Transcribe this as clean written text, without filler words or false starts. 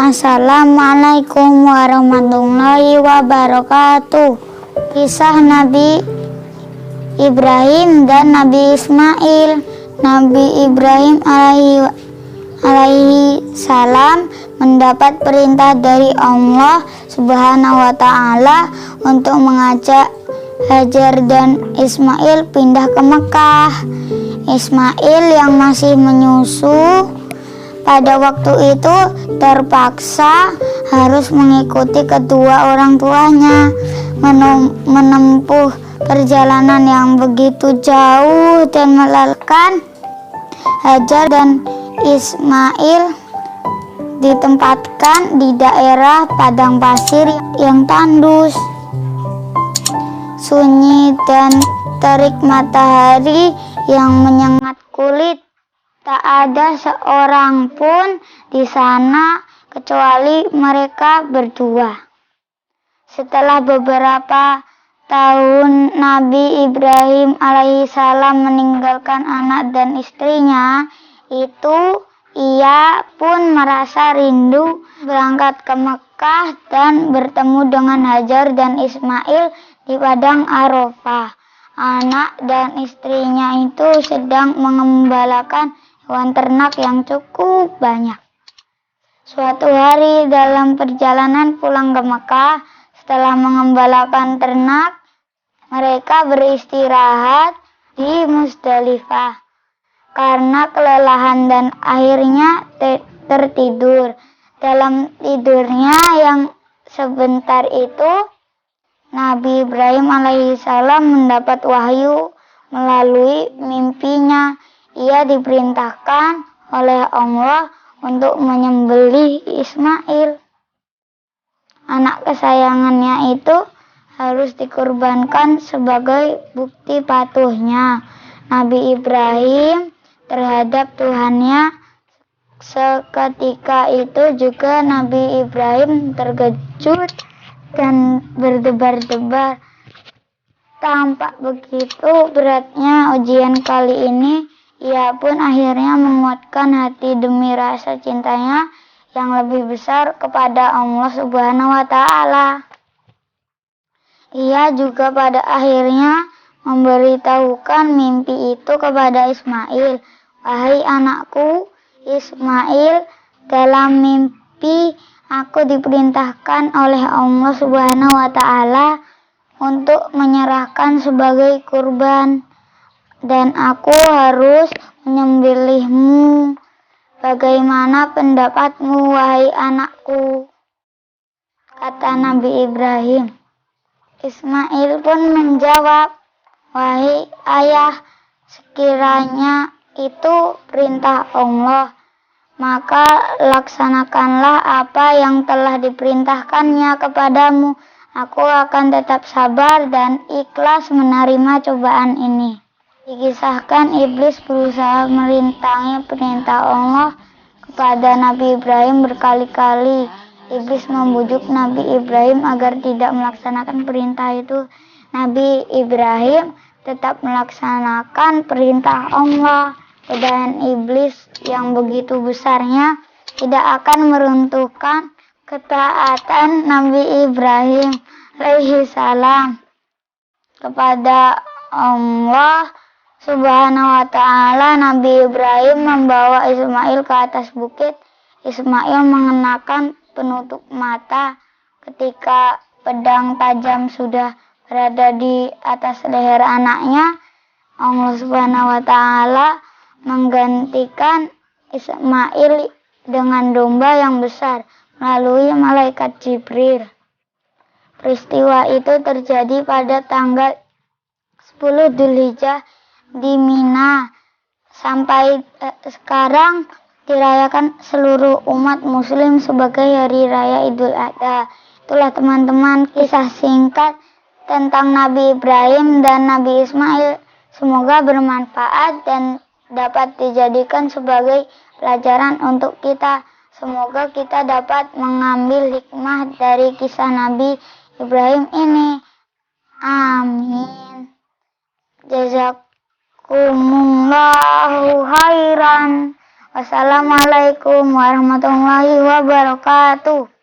Assalamualaikum warahmatullahi wabarakatuh. Kisah Nabi Ibrahim dan Nabi Ismail. Nabi Ibrahim alaihi salam mendapat perintah dari Allah Subhanahu wa ta'ala untuk mengajak Hajar dan Ismail pindah ke Mekah. Ismail yang masih menyusu pada waktu itu terpaksa harus mengikuti kedua orang tuanya menempuh perjalanan yang begitu jauh dan melelahkan. Hajar dan Ismail ditempatkan di daerah padang pasir yang tandus, sunyi dan terik matahari yang menyengat kulit. Tak ada seorang pun di sana kecuali mereka berdua. Setelah beberapa tahun Nabi Ibrahim alaihissalam meninggalkan anak dan istrinya itu, ia pun merasa rindu berangkat ke Mekah dan bertemu dengan Hajar dan Ismail di padang Arafah. Anak dan istrinya itu sedang mengembalakan hewan ternak yang cukup banyak. Suatu hari dalam perjalanan pulang ke Mekah, setelah mengembalakan ternak, mereka beristirahat di Musdalifah karena kelelahan dan akhirnya tertidur. Dalam tidurnya yang sebentar itu, Nabi Ibrahim alaihissalam mendapat wahyu melalui mimpinya. Ia diperintahkan oleh Allah untuk menyembelih Ismail, anak kesayangannya itu harus dikorbankan sebagai bukti patuhnya Nabi Ibrahim terhadap Tuhannya. Seketika itu juga Nabi Ibrahim terkejut dan berdebar-debar. Tampak begitu beratnya ujian kali ini, ia pun akhirnya menguatkan hati demi rasa cintanya yang lebih besar kepada Allah Subhanahu wa ta'ala. Ia juga pada akhirnya memberitahukan mimpi itu kepada Ismail. Wahai anakku Ismail, dalam mimpi aku diperintahkan oleh Allah Subhanahu wa ta'ala untuk menyerahkan sebagai kurban, dan aku harus menyembelihmu. Bagaimana pendapatmu, wahai anakku? Kata Nabi Ibrahim. Ismail pun menjawab, wahai ayah, sekiranya itu perintah Allah, maka laksanakanlah apa yang telah diperintahkannya kepadamu. Aku akan tetap sabar dan ikhlas menerima cobaan ini. Dikisahkan iblis berusaha merintangi perintah Allah kepada Nabi Ibrahim berkali-kali. Iblis membujuk Nabi Ibrahim agar tidak melaksanakan perintah itu. Nabi Ibrahim tetap melaksanakan perintah Allah. Godaan iblis yang begitu besarnya tidak akan meruntuhkan ketaatan Nabi Ibrahim alaihi salam kepada Allah Subhanahu wa ta'ala. Nabi Ibrahim membawa Ismail ke atas bukit. Ismail mengenakan penutup mata. Ketika pedang tajam sudah berada di atas leher anaknya, Allah Subhanahu wa ta'ala menggantikan Ismail dengan domba yang besar melalui malaikat Jibril. Peristiwa itu terjadi pada tanggal 10 Dzulhijjah di Mina. Sampai sekarang dirayakan seluruh umat muslim sebagai hari raya Idul Adha. Itulah teman-teman kisah singkat tentang Nabi Ibrahim dan Nabi Ismail. Semoga bermanfaat dan dapat dijadikan sebagai pelajaran untuk kita. Semoga kita dapat mengambil hikmah dari kisah Nabi Ibrahim ini. Amin. Jazakumullahu khairan. Wassalamualaikum warahmatullahi wabarakatuh.